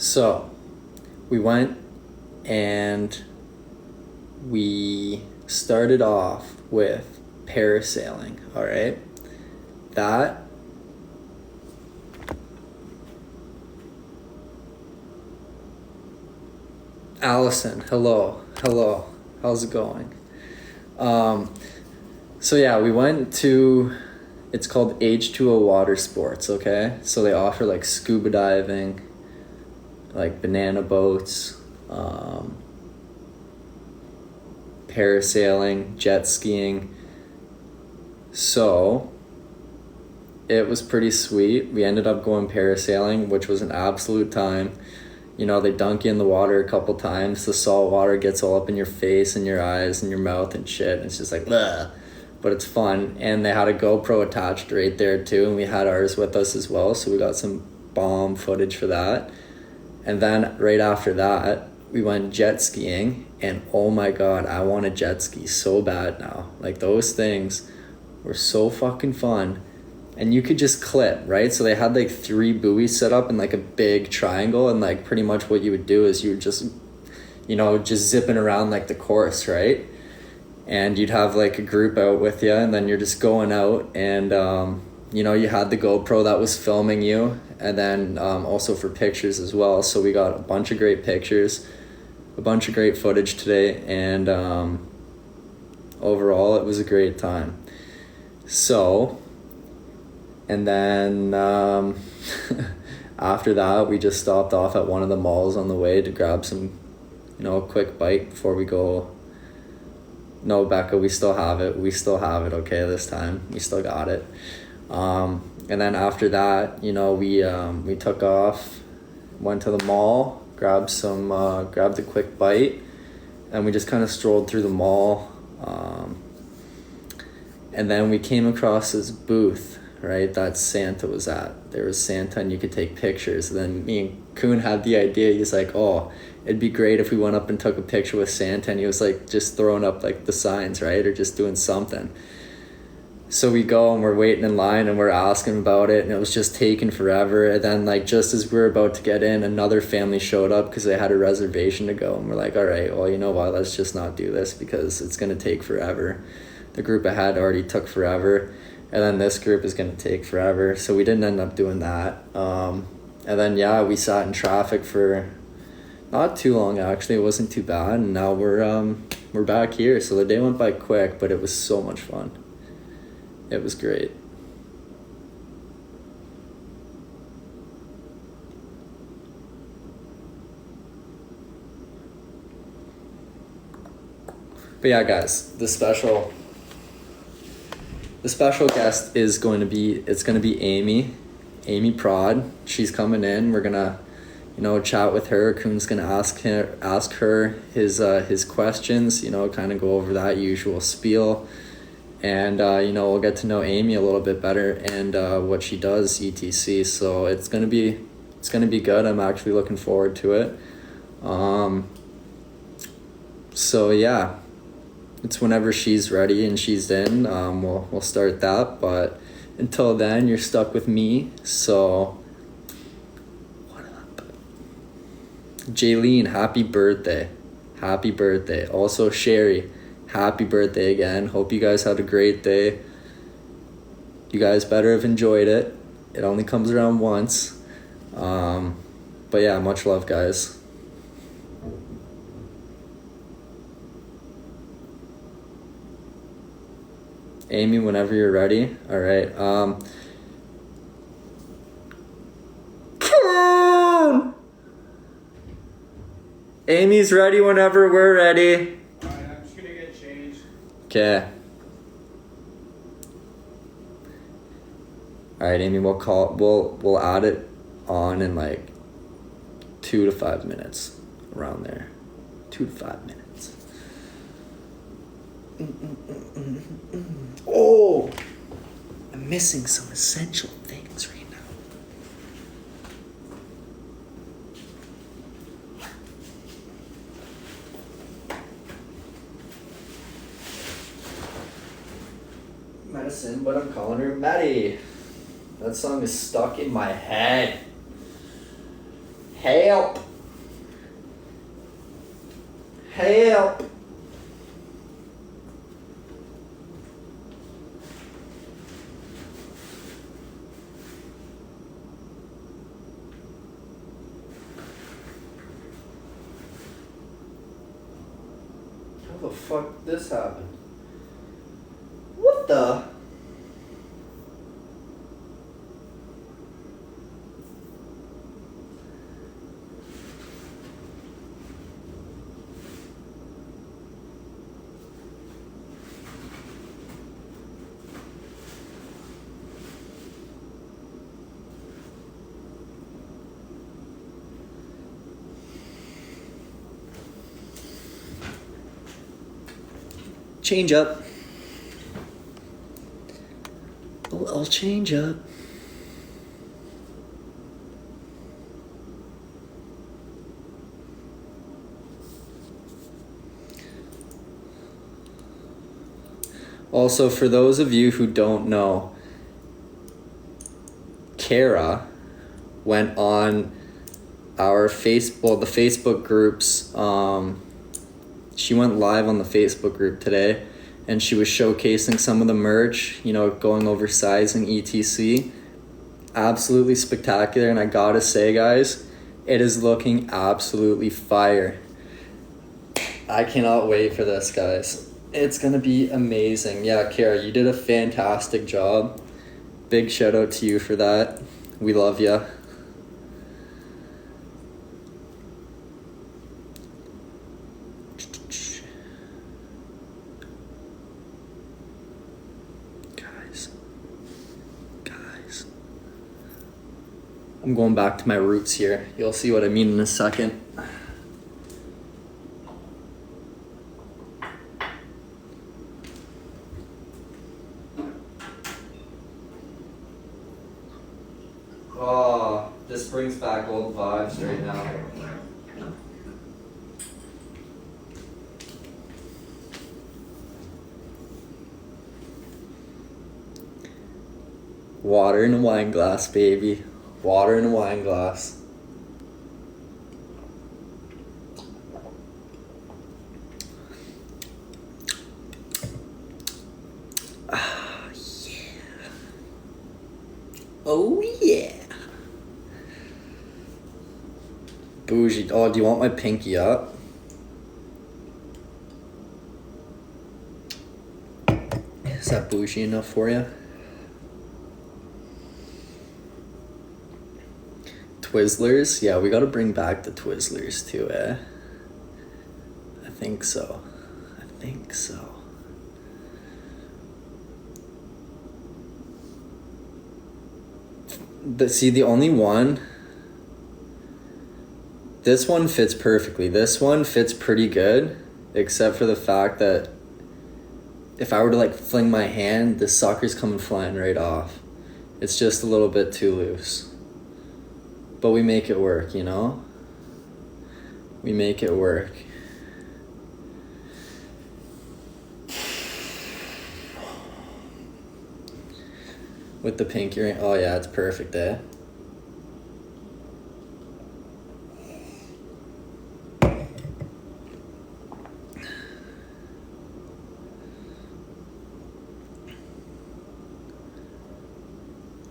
So we went and we started off with parasailing, all right? That Allison, hello, how's it going? So yeah, we went to, it's called H2O Water Sports, okay? So they offer like scuba diving, like banana boats, parasailing, jet skiing. So it was pretty sweet. We ended up going parasailing, which was an absolute time. You know, they dunk you in the water a couple times. The salt water gets all up in your face and your eyes and your mouth and shit. And it's just like, bleh. But it's fun. And they had a GoPro attached right there too. And we had ours with us as well. So we got some bomb footage for that. And then right after that, we went jet skiing. And oh my God, I want a jet ski so bad now. Like those things were so fucking fun. And you could just clip, right? So they had like 3 buoys set up in like a big triangle, and like pretty much what you would do is you would just, you know, just zipping around like the course, right? And you'd have like a group out with you, and then you're just going out, and you know, you had the GoPro that was filming you, and then also for pictures as well. So we got a bunch of great pictures, a bunch of great footage today, and overall it was a great time. So, and then after that, we just stopped off at one of the malls on the way to grab some, you know, a quick bite before we go. No, Becca, we still have it. Okay, this time. We still got it. And then after that, you know, we took off, went to the mall, grabbed a quick bite, and we just kind of strolled through the mall. And then we came across this booth, right, that Santa was at. There was Santa and you could take pictures. And then me and Kuhn had the idea. He's like, oh, it'd be great if we went up and took a picture with Santa. And he was like just throwing up like the signs, right, or just doing something. So we go and we're waiting in line and we're asking about it, and it was just taking forever. And then like just as we were about to get in, another family showed up because they had a reservation to go. And we're like, all right, well, you know what, let's just not do this because it's going to take forever. The group ahead already took forever, and then this group is going to take forever. So we didn't end up doing that. And then, yeah, we sat in traffic for not too long, actually. It wasn't too bad. And now we're back here. So the day went by quick, but it was so much fun. It was great. But yeah, guys, the special guest is going to be Amy Prod. She's coming in. We're gonna, you know, chat with her. Kuhn's gonna ask her his questions, you know, kind of go over that usual spiel. And, you know, we'll get to know Amy a little bit better and what she does, etc. So it's gonna be good. I'm actually looking forward to it. So yeah, it's whenever she's ready and she's in, we'll start that. But until then, you're stuck with me. So what up? Jaylene, happy birthday. Also Sherry, happy birthday again. Hope you guys had a great day. You guys better have enjoyed it. It only comes around once. But yeah, much love, guys. Amy, whenever you're ready. All right. Amy's ready whenever we're ready. All right, I'm just gonna get changed. Okay. All right, Amy, we'll add it on in like 2 to 5 minutes, around there. 2 to 5 minutes. Oh, I'm missing some essential things right now. Medicine, but I'm calling her Maddie. That song is stuck in my head. Help! Help! How the fuck did this happen? What the? Change up. A little change up. Also, for those of you who don't know, Kara went on our the Facebook groups. She went live on the Facebook group today, and she was showcasing some of the merch, going over sizing, etc. Absolutely spectacular, and I gotta say, guys, it is looking absolutely fire. I cannot wait for this, guys. It's gonna be amazing. Yeah, Kara, you did a fantastic job. Big shout out to you for that. We love ya. Guys. I'm going back to my roots here. You'll see what I mean in a second. Oh, this brings back old vibes right now. Water in a wine glass, baby. Water in a wine glass. Ah, yeah. Oh, yeah. Bougie. Oh, do you want my pinky up? Is that bougie enough for you? Twizzlers? Yeah, we gotta bring back the Twizzlers too, eh? I think so. The only one... This one fits perfectly. This one fits pretty good, except for the fact that if I were to fling my hand, the sucker's coming flying right off. It's just a little bit too loose. But we make it work, We make it work. With the pinky ring. Oh yeah, it's perfect, eh?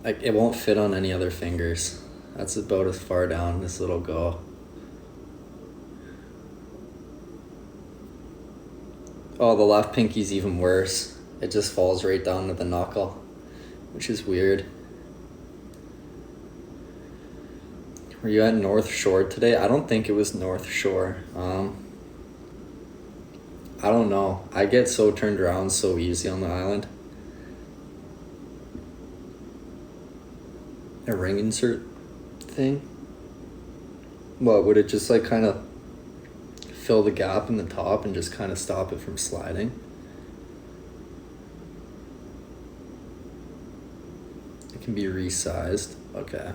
It won't fit on any other fingers. That's about as far down as it'll go. Oh, the left pinky's even worse. It just falls right down to the knuckle, which is weird. Were you at North Shore today? I don't think it was North Shore. I don't know. I get so turned around so easy on the island. A ring insert thing? What, would it just kind of fill the gap in the top and just kind of stop it from sliding? It can be resized. Okay.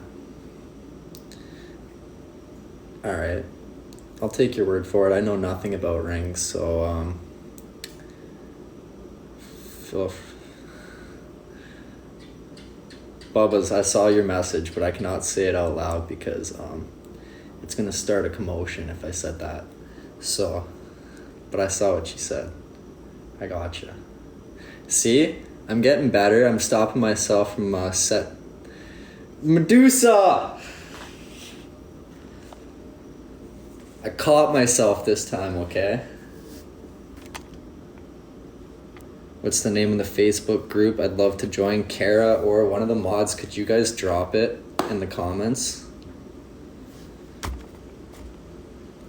Alright. I'll take your word for it. I know nothing about rings, so Bubba's, I saw your message, but I cannot say it out loud because it's gonna start a commotion if I said that. So, but I saw what she said. I gotcha. See? I'm getting better. I'm stopping myself from set. Medusa! I caught myself this time, okay? What's the name of the Facebook group? I'd love to join. Kara or one of the mods, could you guys drop it in the comments?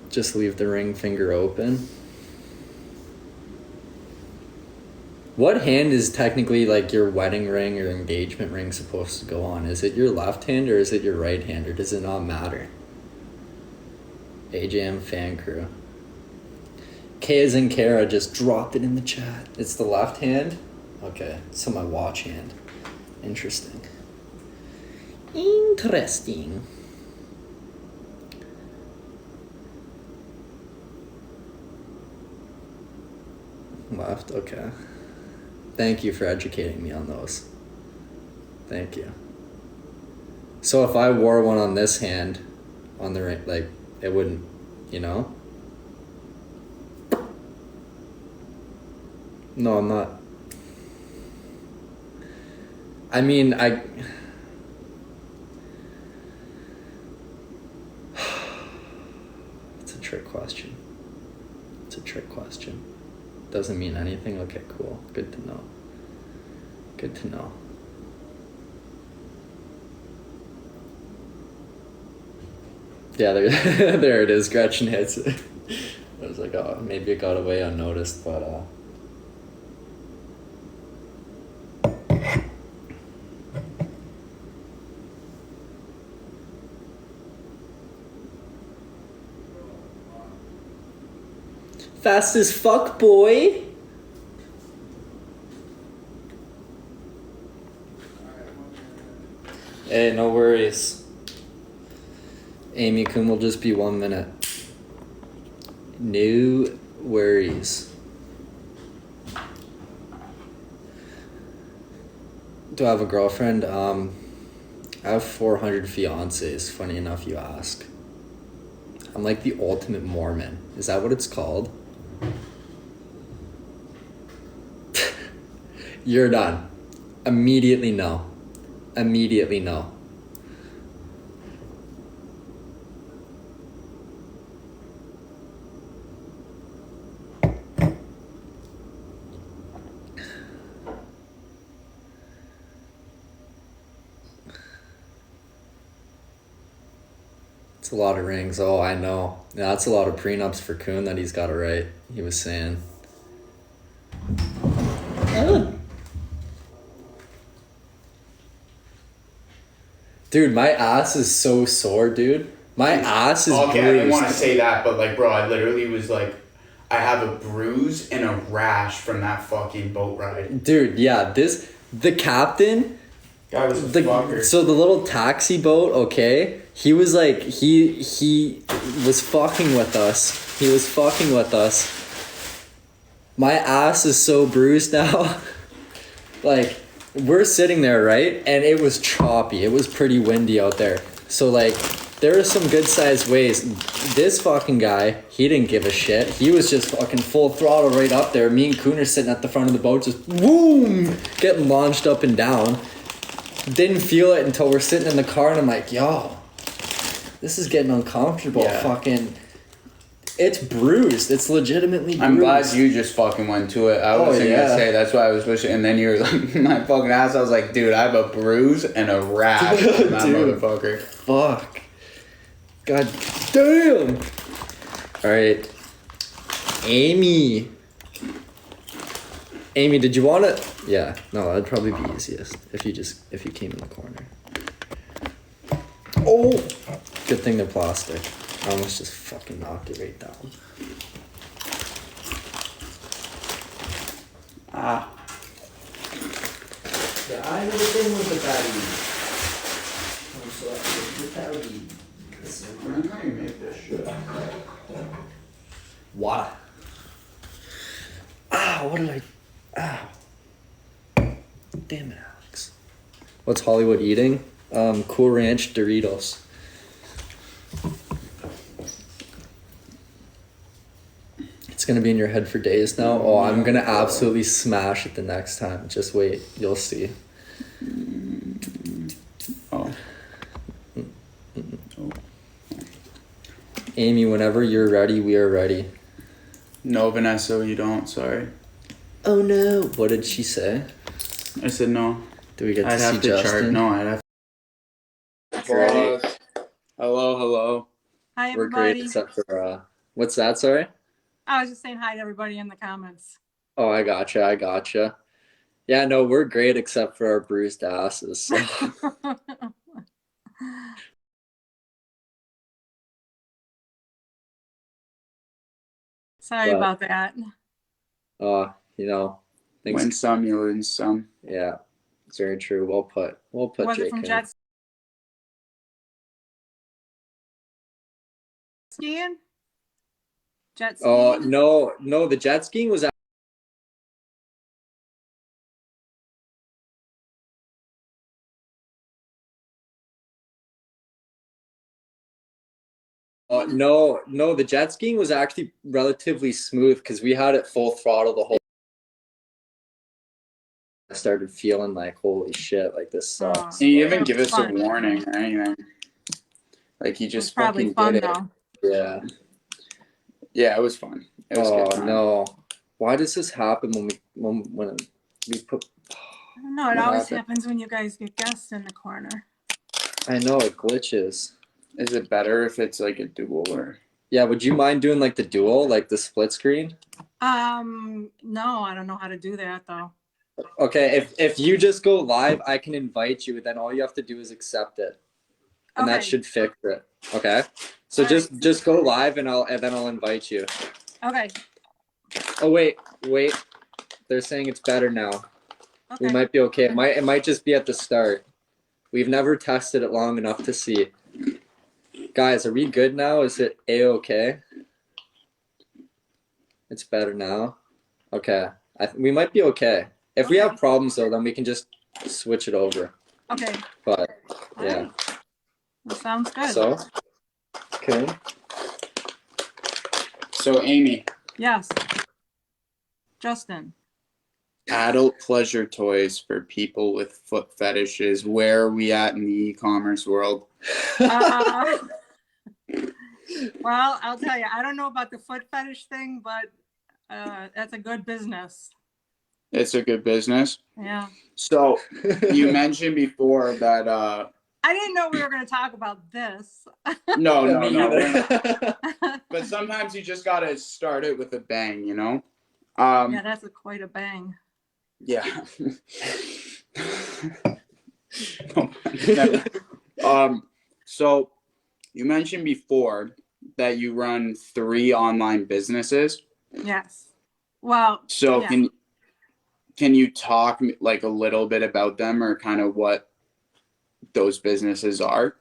Just leave the ring finger open. What hand is technically like your wedding ring or engagement ring supposed to go on? Is it your left hand or is it your right hand, or does it not matter? AJM fan crew. K as in Kara just dropped it in the chat. It's the left hand? Okay, so my watch hand. Interesting. Interesting. Left, okay. Thank you for educating me on those. Thank you. So if I wore one on this hand, on the ring, like, it wouldn't, you know? No, I'm not. I mean, it's a trick question. It's a trick question. Doesn't mean anything? Okay, cool. Good to know. Good to know. Yeah, there, there it is. Gretchen hits it. I was like, oh, maybe it got away unnoticed, but fast as fuck, boy. Hey, no worries. Amy Kun will just be 1 minute. No worries. Do I have a girlfriend? I have 400 fiancés. Funny enough, you ask. I'm like the ultimate Mormon. Is that what it's called? You're done. Immediately no. Immediately no. It's a lot of rings. Oh, I know. Yeah, that's a lot of prenups for Kun that he's got to write. He was saying. Dude, my ass is so sore, dude. My ass is okay, bruised. I didn't want to say that, but like, bro, I literally was like, I have a bruise and a rash from that fucking boat ride. Dude, yeah, the captain, Guy was a fucker. so the little taxi boat, okay, he was like, he was fucking with us. He was fucking with us. My ass is so bruised now. Like, we're sitting there, right? And it was choppy. It was pretty windy out there. So, like, there are some good sized waves. This fucking guy, he didn't give a shit. He was just fucking full throttle right up there. Me and Kuhn are sitting at the front of the boat, just boom, getting launched up and down. Didn't feel it until we're sitting in the car, and I'm like, yo, this is getting uncomfortable. Yeah. Fucking, it's bruised. It's legitimately bruised. I'm glad you just fucking went to it. I wasn't gonna say, that's why I was wishing, and then you were like, my fucking ass. I was like, dude, I have a bruise and a rash from that Dude. motherfucker. Fuck. God damn. Alright. Amy. Amy, did you want to? Yeah, no, that'd probably be easiest if you came in the corner. Oh! Good thing they're plastic. I almost just fucking knocked it right down. Ah. Yeah, I have a thing with the battery. How do you make this shit? What? Ow, what did Ow. Damn it, Alex. What's Hollywood eating? Cool Ranch Doritos. gonna be in your head for days now. Oh, I'm gonna absolutely smash it the next time. Just wait, you'll see. Oh. Amy, whenever you're ready, we are ready. No, Vanessa, you don't. Sorry. Oh no! What did she say? I said no. Do we get to I'd see have to Justin? chart. No, I'd have. Great. Hello. Hi, We're great, everybody. except for what's that? Sorry. I was just saying hi to everybody in the comments. Oh, I gotcha. Yeah, no, we're great except for our bruised asses. So. Sorry But- about that. Things. Win some, you lose some. Yeah, it's very true. We'll put Was Jake it from in. jet skiing? Jet Oh skiing? no, the jet skiing was. No, the jet skiing was actually relatively smooth because we had it full throttle the whole. I started feeling like, holy shit, like this sucks. And you It didn't was give us fun. a warning or anything. Like you It was just probably fucking fun did it. though. Yeah. Yeah, it was fun. It was a Oh good time. no, why does this happen when we put? I don't know. It What always happened? happens when you guys get guests in the corner. I know it glitches. Is it better if it's like a dual or? Yeah, would you mind doing like the dual, like the split screen? No, I don't know how to do that though. Okay, if you just go live, I can invite you. Then all you have to do is accept it, and that Okay. should fix it. Okay, so All just go live, and then I'll invite you. Okay. Oh wait, they're saying it's better now. We Okay. might be okay. It might just be at the start. We've never tested it long enough to see. Guys, are we good now? Is it a-okay? It's better now. Okay, we might be okay. If we have problems though, then we can just switch it over. Okay. But All yeah. right. That sounds good. So, okay. So Amy, Yes. Justin. adult pleasure toys for people with foot fetishes. Where are we at in the e-commerce world? Uh, well, I'll tell you, I don't know about the foot fetish thing, but that's a good business. It's a good business. Yeah. So you mentioned before that I didn't know we were going to talk about this. no. Me either. But sometimes you just gotta start it with a bang, you know? Yeah, that's quite a bang. Yeah. No, never. So you mentioned before that you run 3 online businesses. Yes. Well, So yeah. can you talk like a little bit about them or kind of what those businesses are?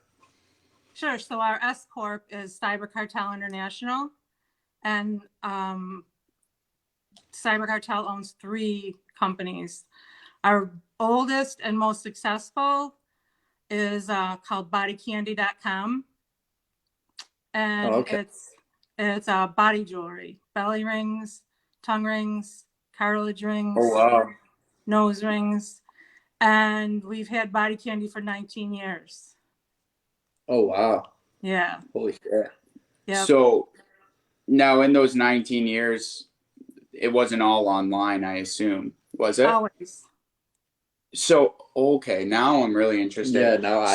Sure. So our S Corp is Cyber Cartel International, and Cyber Cartel owns 3 companies. Our oldest and most successful is called bodycandy.com. And okay. it's body jewelry, belly rings, tongue rings, cartilage rings, Oh wow. nose rings. And we've had Body Candy for 19 years. Oh wow. Yeah. Holy shit. Yeah. So now in those 19 years, it wasn't all online, I assume. Was it? Always. So okay, now I'm really interested. Yeah, now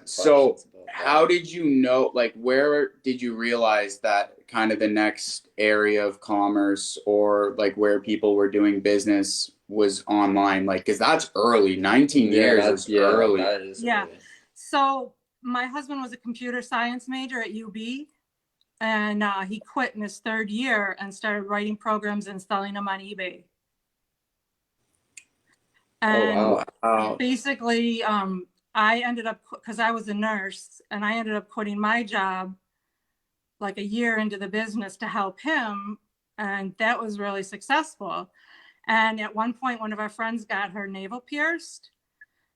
So questions about that. how did you know, like where did you realize that kind of the next area of commerce or like where people were doing business was online? Like, because that's early. 19 years is early. That is Yeah. early. So my husband was a computer science major at UB, and he quit in his 3rd year and started writing programs and selling them on eBay. And Oh wow. basically, I ended up, because I was a nurse, and I ended up quitting my job like a year into the business to help him. And that was really successful. And at one point, one of our friends got her navel pierced.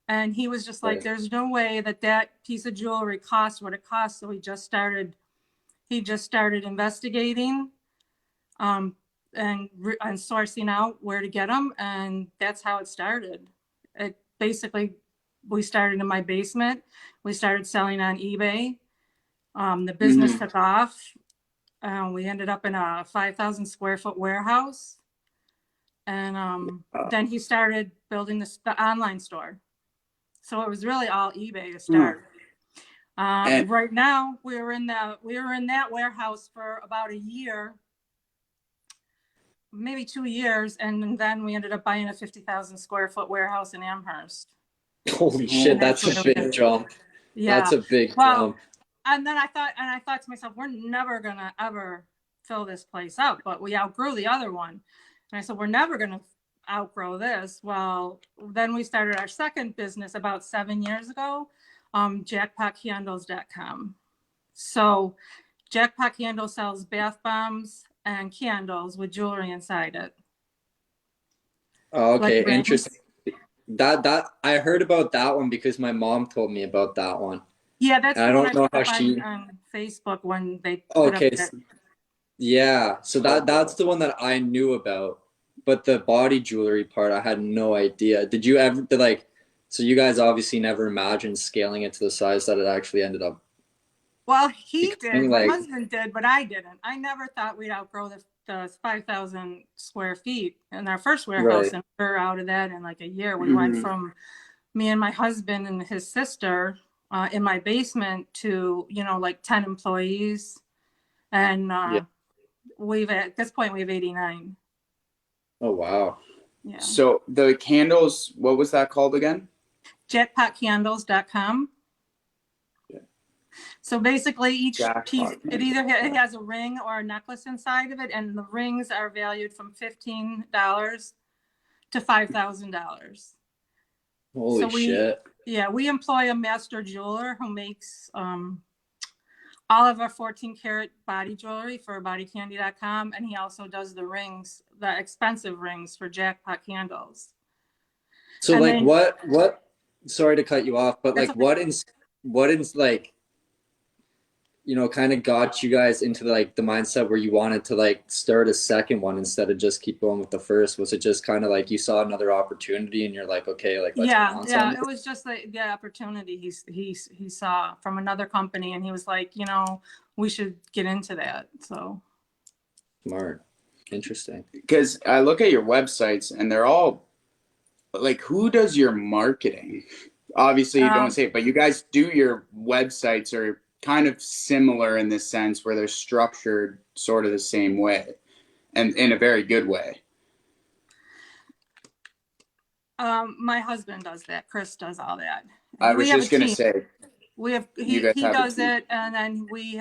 And he was just like, Right. there's no way that piece of jewelry costs what it costs. So he just started investigating. and sourcing out where to get them. And that's how it started. It basically, we started in my basement. We started selling on eBay. The business took off. We ended up in a 5,000 square foot warehouse. And then he started building the online store. So it was really all eBay to start. Right now we were in that warehouse for about a year, maybe 2 years, and then we ended up buying a 50,000 square foot warehouse in Amherst. Holy shit, that's a big jump. Yeah, that's a big jump. And then I thought to myself, we're never gonna ever fill this place up, but we outgrew the other one. And I said, we're never gonna outgrow this. Well, then we started our second business about 7 years ago, jackpotcandles.com. So Jackpot Candle sells bath bombs and candles with jewelry inside it. Oh, okay, Like interesting. That I heard about that one because my mom told me about that one. Yeah, that's And I don't know how she on Facebook when they put okay. up Yeah, so that's the one that I knew about, but the body jewelry part I had no idea. Did you ever so you guys obviously never imagined scaling it to the size that it actually ended up? Well, he did. My like- husband did, but I didn't. I never thought we'd outgrow the 5,000 square feet in our first warehouse. Right. And we're out of that in like a year. We went from me and my husband and his sister in my basement to, like 10 employees. And at this point, we have 89. Oh, wow. Yeah. So the candles, what was that called again? Jackpotcandles.com. Yeah. So basically each Jackpot piece, it candles. either it has a ring or a necklace inside of it, and the rings are valued from $15 to $5,000. Holy shit. Yeah, we employ a master jeweler who makes all of our 14 karat body jewelry for bodycandy.com, and he also does the rings, the expensive rings for Jackpot Candles. So And like then- what sorry to cut you off, but That's like okay. what is like, kind of got you guys into the mindset where you wanted to start a second one instead of just keep going with the first? Was it just kind of like you saw another opportunity and you're like, okay, let's Yeah, on it was just the opportunity he saw from another company, and he was like, we should get into that. So Smart. Interesting. Because I look at your websites and they're all like, who does your marketing? Obviously, you don't say it, but you guys do your websites are kind of similar in this sense where they're structured sort of the same way and in a very good way. my husband does that. Chris does all that. I was just going to say, he guys have a does team. it, and then we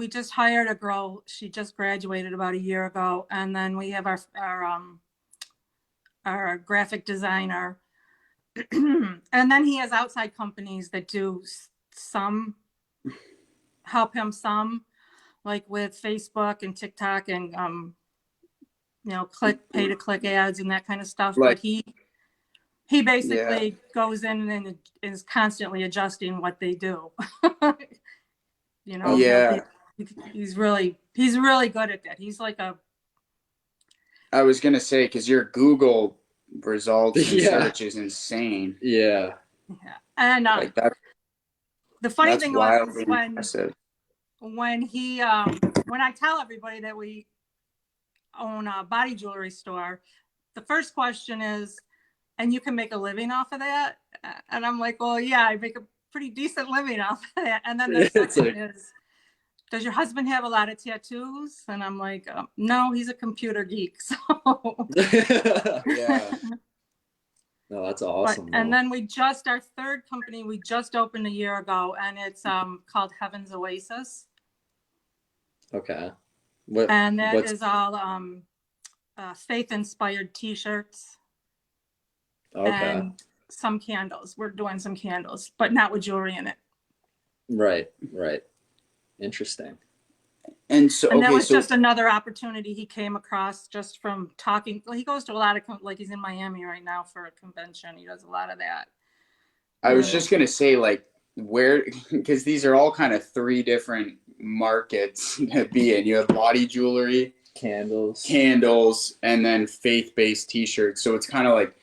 just hired a girl. She just graduated about a year ago, and then we have our graphic designer, and then he has outside companies that do help him some, like with Facebook and TikTok and pay to click ads and that kind of stuff. But he basically goes in and is constantly adjusting what they do. He's really good at that. He's like I was going to say, because your Google results and Yeah. search is insane. Yeah. And Like that, the funny that's thing was wildly when impressive. when I tell everybody that we own a body jewelry store, the first question is, and you can make a living off of that? And I'm like, well, yeah, I make a pretty decent living off of that. And then the It's second is, does your husband have a lot of tattoos? And I'm like, no, he's a computer geek. So Yeah. No, that's awesome. and then our third company, we just opened a year ago, and it's called Heaven's Oasis. Okay. And that what's- is all faith-inspired T-shirts Okay. and some candles. We're doing some candles, but not with jewelry in it. Right. Interesting. And so, And that okay, was so just another opportunity he came across just from talking. Well, he goes to a lot of, he's in Miami right now for a convention. He does a lot of that. I was just going to say, where, because these are all kind of three different markets to be in. You have body jewelry, Candles. and then faith-based t-shirts. So it's kind of like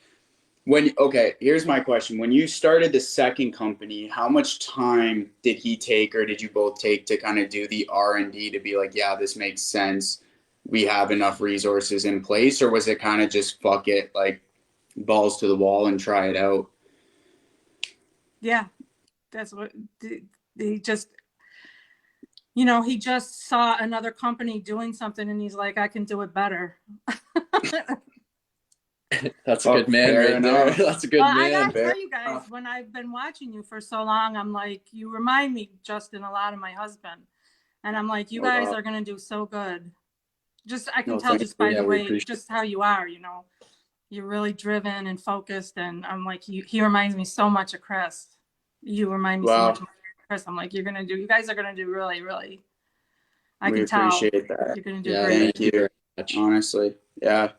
okay, here's my question. When you started the second company, how much time did he take or did you both take to kind of do the R&D to be like, yeah, this makes sense. We have enough resources in place, or was it kind of just fuck it, like balls to the wall and try it out? Yeah, that's what he just, you know, he just saw another company doing something and he's like, I can do it better. That's a good man right there. That's a good Well, man. I gotta tell you guys, when I've been watching you for so long, I'm like, you remind me, Justin, a lot of my husband. And I'm like, you guys are gonna do so good. Just, I can tell just by the way, just how you are, you know, you're really driven and focused. And I'm like, he reminds me so much of Chris. You remind me so much of Chris. I'm like, you guys are gonna do really, really. I can tell. Appreciate that. You're gonna do great. Thank you. Honestly, yeah.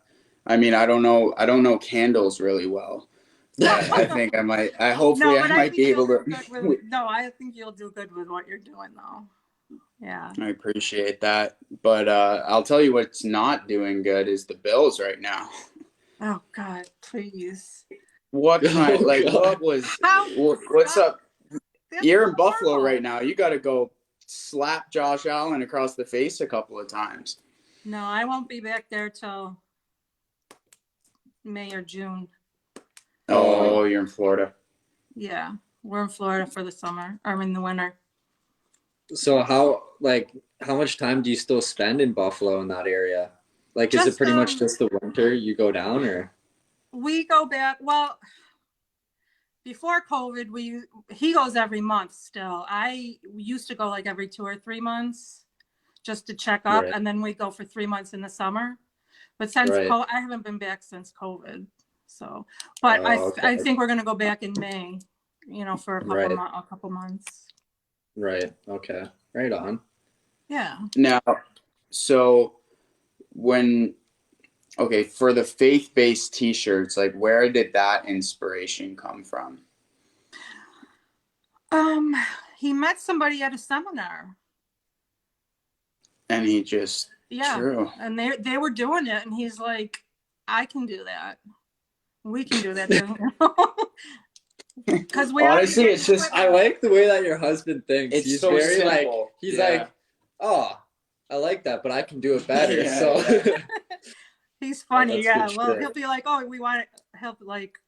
I mean, I don't know candles really well. I think I might. Hopefully, I might be able to. No, I think you'll do good with what you're doing, though. Yeah. I appreciate that, but I'll tell you what's not doing good is the Bills right now. Oh God, please. What kind? Like, what was? What's up? You're in Buffalo right now. You got to go slap Josh Allen across the face a couple of times. No, I won't be back there till May or June. Oh, you're in Florida. Yeah, we're in Florida for the summer, or in the winter. So how much time do you still spend in Buffalo in that area? Like, is it pretty much just the winter you go down, or? We go back, well, before COVID, he goes every month still. I used to go like every 2 or 3 months just to check up, and then we go for 3 months in the summer. But since I haven't been back since COVID. So, but I think we're gonna go back in May, you know, for a couple months. Right. Okay. Right on. Yeah. Now, so for the faith-based t-shirts, like where did that inspiration come from? He met somebody at a seminar. And he just True. And they were doing it, and he's like, I can do that. We can do that too. Because honestly, it's just I like the way that your husband thinks. He's so very simple. He's like, oh, I like that, but I can do it better. So he's funny. Well, he'll be like, oh, we want help. Like,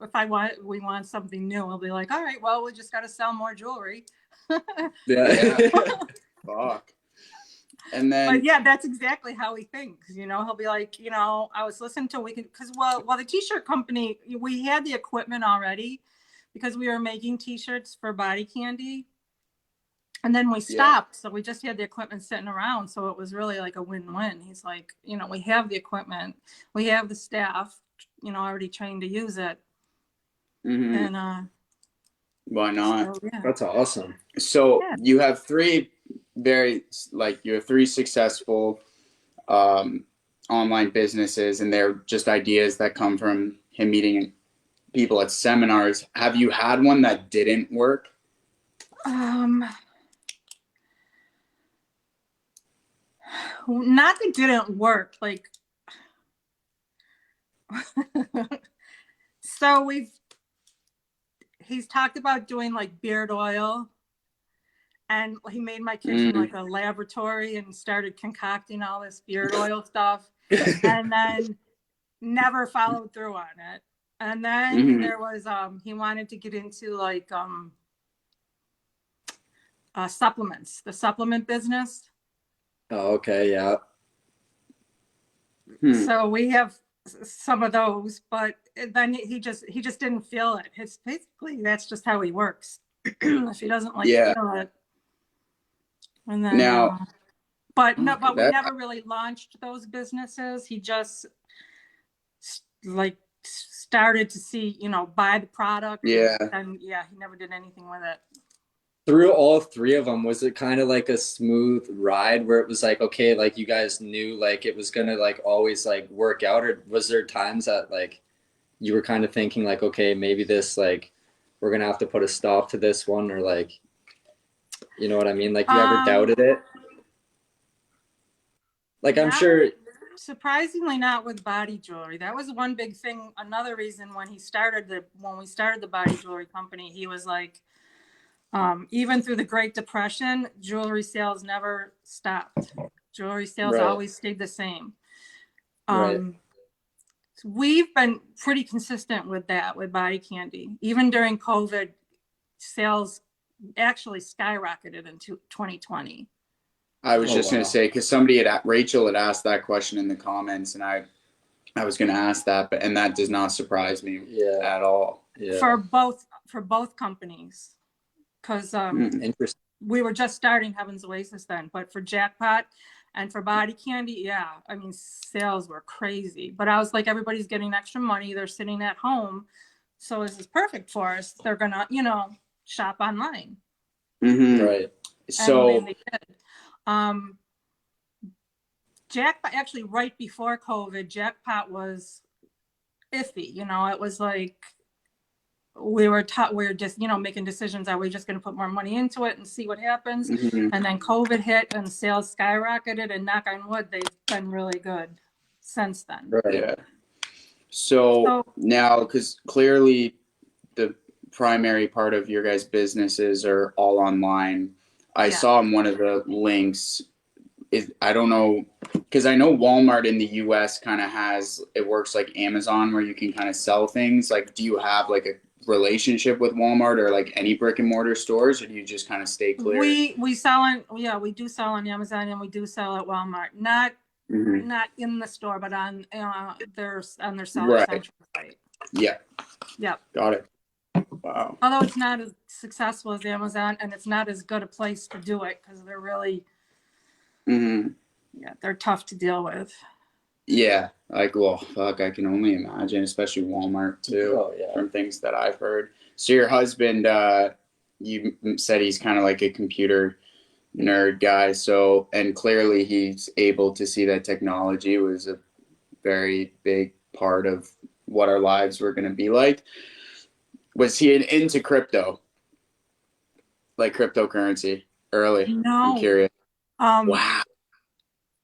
we want something new, we'll be like, all right, well, we just got to sell more jewelry. Fuck. And then, but yeah, that's exactly how he thinks. You know, he'll be like, you know, I was listening to the t-shirt company, we had the equipment already because we were making t-shirts for Body Candy, and then we stopped, so we just had the equipment sitting around. So it was really like a win-win. He's like, you know, we have the equipment, we have the staff, you know, already trained to use it, and why not? So, that's awesome. So you have three successful online businesses, and they're just ideas that come from him meeting people at seminars. Have you had one that didn't work? Not that didn't work, like so he's talked about doing like beard oil, and he made my kitchen like a laboratory and started concocting all this beard oil stuff, and then never followed through on it. And then there was he wanted to get into like supplements, the supplement business. Oh, okay, yeah. So we have some of those, but then he just didn't feel it. Basically that's just how he works. If he doesn't feel it. And then now, but we never really launched those businesses. He just like started to see, you know, buy the product. And he never did anything with it. Through all three of them, was it kind of like a smooth ride where it was like, okay, like you guys knew like it was gonna like always like work out, or was there times that like you were kind of thinking like, okay, maybe this, like we're gonna have to put a stop to this one, or like, you know what I mean? Like you ever doubted it? Like I'm sure Surprisingly not with body jewelry. That was one big thing. Another reason when we started the body jewelry company, he was like, even through the Great Depression, jewelry sales never stopped. Jewelry sales Right. always stayed the same. Right. We've been pretty consistent with that with Body Candy. Even during COVID, sales actually skyrocketed in 2020. I was Oh, just going wow. to say, because Rachel had asked that question in the comments, and I was going to ask that, and that does not surprise me Yeah. at all. Yeah. For both companies, because Interesting. we were just starting Heaven's Oasis then, but for Jackpot and for Body Candy, yeah, I mean, sales were crazy. But I was like, everybody's getting extra money. They're sitting at home. So this is perfect for us. They're going to, shop online. Mm-hmm. Right. So And they did. Jackpot, actually, right before COVID, Jackpot was iffy. It was like we were just, making decisions. Are we just going to put more money into it and see what happens? mhm. And then COVID hit and sales skyrocketed, and knock on wood, they've been really good since then. Right. Yeah. So now, because clearly the primary part of your guys' businesses are all online. I saw in one of the links, I don't know, because I know Walmart in the US kind of it works like Amazon where you can kind of sell things. Like, do you have like a relationship with Walmart or like any brick and mortar stores, or do you just kind of stay clear? We do sell on Amazon, and we do sell at Walmart. Not in the store, but on their seller central site. Yeah. Yep. Got it. Wow. Although it's not as successful as Amazon, and it's not as good a place to do it because they're really, they're tough to deal with. Yeah, like, well, fuck, I can only imagine, especially Walmart too. Oh, yeah. From things that I've heard. So your husband, you said he's kind of like a computer nerd guy. So, and clearly he's able to see that technology was a very big part of what our lives were going to be like. Was he into crypto? Like cryptocurrency early? No. I'm curious. Wow.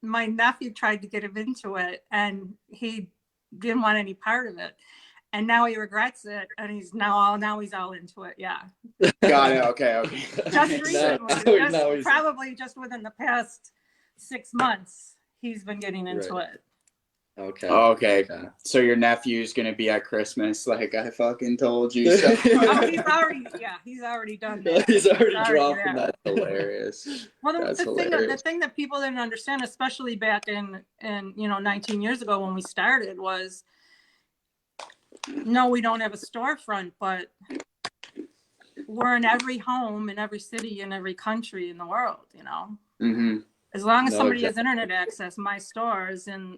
My nephew tried to get him into it, and he didn't want any part of it. And now he regrets it, and he's all into it. Yeah. Got it. Okay. Just recently, Now probably just within the past 6 months, he's been getting into it. Okay. So your nephew's gonna be at Christmas, like I fucking told you. So. He's already done that. He's already dropping that. That's hilarious. Well, the thing that people didn't understand, especially back in 19 years ago when we started, was no, we don't have a storefront, but we're in every home in every city in every country in the world. Mm-hmm. As long as somebody has internet access, my store is in,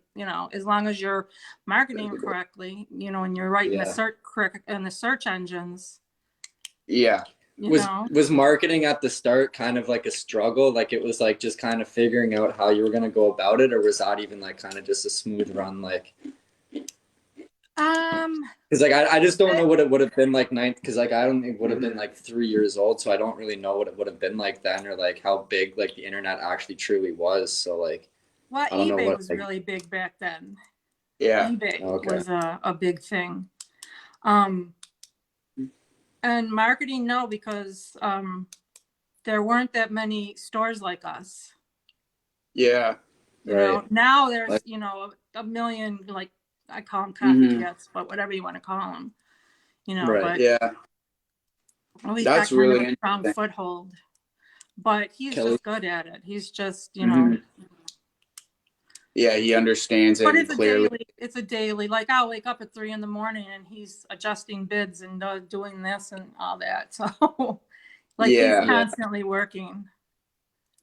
as long as you're marketing correctly, and you're writing the search engines. Yeah. Was marketing at the start kind of like a struggle? Like it was like just kind of figuring out how you were going to go about it, or was that even like kind of just a smooth run? Like, because like I just don't know what it would have been like because like I don't think it would have been like 3 years old, so I don't really know what it would have been like then, or like how big like the internet actually truly was. So like, eBay was really big back then. Yeah, eBay was a big thing. And marketing, no, because there weren't that many stores like us. Yeah, now there's a million, like I call them copycats, but whatever you want to call them, But at least that's really a strong foothold. But he's just good at it. He's just Yeah, he understands it. But clearly. It's a daily. Like I'll wake up at 3 a.m. and he's adjusting bids and doing this and all that. So, he's constantly working.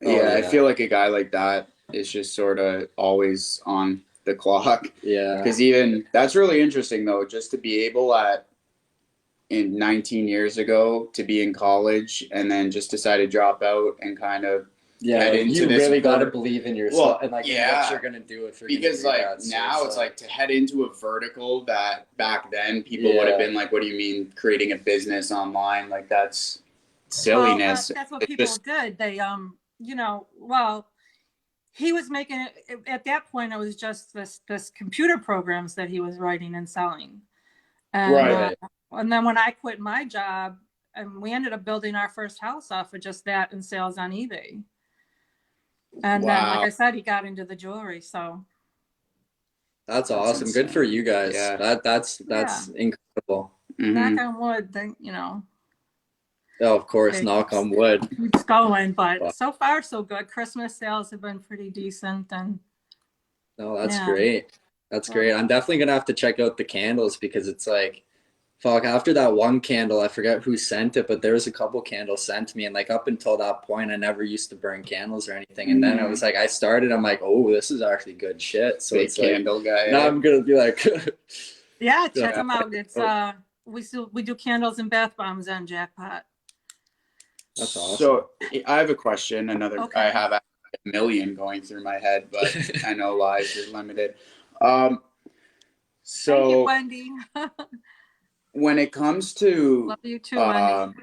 Yeah, I feel like a guy like that is just sort of always on the clock. Yeah. Because even that's really interesting though, just to be able in 19 years ago to be in college and then just decide to drop out and kind of head into you really got to believe in yourself and like what you're gonna do if you're because like now it's like to head into a vertical that back then people would have been like, what do you mean creating a business online? Like that's silliness. Well, that's what people did. They he was making it at that point. It was just this computer programs that he was writing and selling. And, Right. and then when I quit my job, and we ended up building our first house off of just that and sales on eBay. And then, like Wow. I said, he got into the jewelry. So That's That's awesome. Good insane. for you guys. Yeah. That's incredible. Mhm. knock on wood, then, you know, Oh, of course, it knock on wood. keeps going. But Wow. so far, so good. Christmas sales have been pretty decent. And No, that's yeah. great. That's great. I'm definitely gonna have to check out the candles because it's like, fuck, after that one candle, I forget who sent it, but there was a couple candles sent to me, and like up until that point, I never used to burn candles or anything. And then it was like I started, I'm like, oh, this is actually good shit. So Big it's like candle guy. now I'm gonna be like, Yeah, check Yeah. them out. It's we do candles and bath bombs on Jackpot. That's awesome. So I have a question. Okay. I have a million going through my head, but I know lives is limited. Thank you, So Wendy. when it comes to Love you too, Wendy.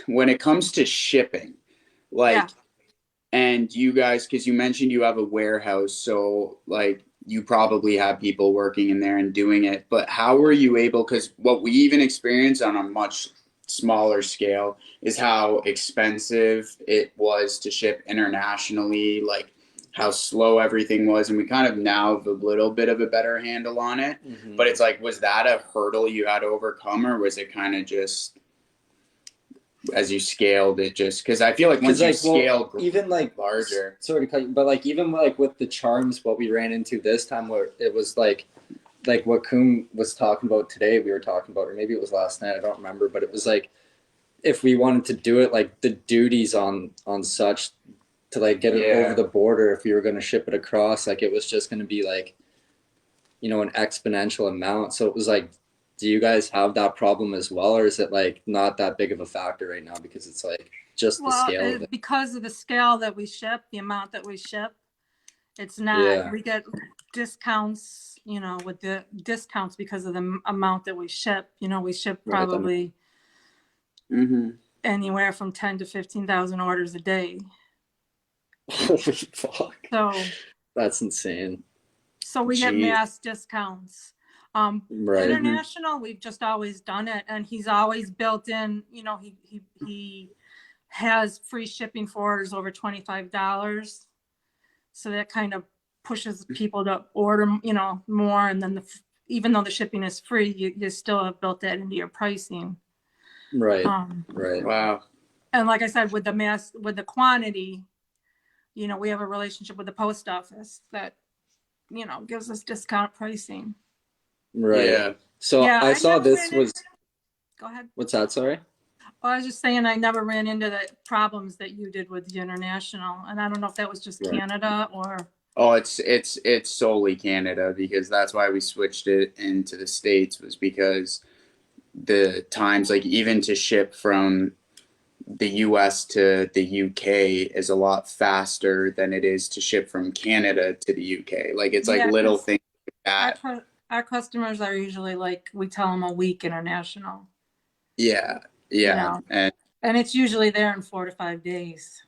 when it comes to shipping, like, Yeah. and you guys, because you mentioned you have a warehouse, so like you probably have people working in there and doing it, but how were you able, because what we even experience on a much smaller scale is how expensive it was to ship internationally, like how slow everything was, and we kind of now have a little bit of a better handle on it. Mhm. But it's like, was that a hurdle you had to overcome, or was it kind of just as you scaled it? Just because I feel like once you scale even like larger, sorry to cut you, but like even like with the charms, what we ran into this time, where it was like what Kuhn was talking about today, we were talking about, or maybe it was last night, I don't remember, but it was like if we wanted to do it, like the duties on such to like get it Yeah. over the border, if we were going to ship it across, like it was just going to be like, you know, an exponential amount. So it was like, do you guys have that problem as well, or is it like not that big of a factor right now because it's like just the Well, scale of it? because of the scale that we ship, the amount that we ship, it's not. Yeah. We get discounts, you know, with the discounts because of the amount that we ship. You know, we ship Right, that probably anywhere from 10 to 15,000 orders a day. Holy fuck. So That's insane. we get Jeez. mass discounts. Right. International, we've just always done it, and he's always built in, you know, he has free shipping for orders over $25. So that kind of pushes people to order, you know, more. And then even though the shipping is free, you still have built that into your pricing. Right. Right. Wow. And like I said, with the quantity, you know, we have a relationship with the post office that, you know, gives us discount pricing. Right. Yeah. So Yeah, I saw this was. Go ahead. What's that? Sorry. Well, I was just saying I never ran into the problems that you did with the international, and I don't know if that was just Right. Canada or. Oh, it's solely Canada, because that's why we switched it into the States, was because the times, like even to ship from the US to the UK is a lot faster than it is to ship from Canada to the UK. Like it's like Yeah, little 'cause things like that. Our customers are usually like, we tell them a week international. Yeah. Yeah. You know. And it's usually there in 4 to 5 days.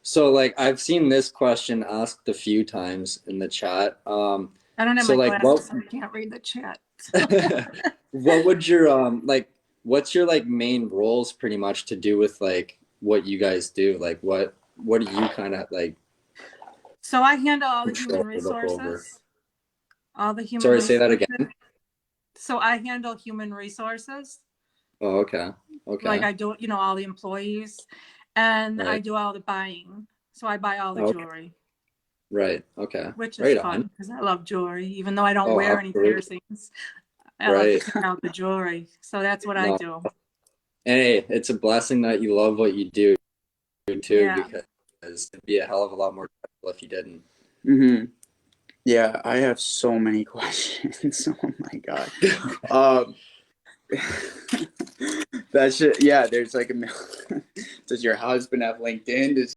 So like I've seen this question asked a few times in the chat. I don't have So, my like, glasses, so I can't read the chat. What would your like what's your like main roles pretty much to do with like what you guys do? Like what do you kind of like? So I handle all the Control human or look over. resources. All the human Sorry, say that resources. again. So I handle human resources. Oh, okay. Okay. Like I do, you know, all the employees, and I Right. do all the buying. So I buy all the Okay. jewelry, Right. Okay. which is Right fun on. because I love jewelry, even though I don't Oh, wear any absolutely. piercings. I like Right. to pick out the jewelry. So that's what I No. do. And hey, it's a blessing that you love what you do too, Yeah. because it'd be a hell of a lot more stressful if you didn't. Mm-hmm. Yeah, I have so many questions. Oh my god. That shit. Yeah, there's like Does your husband have LinkedIn? Does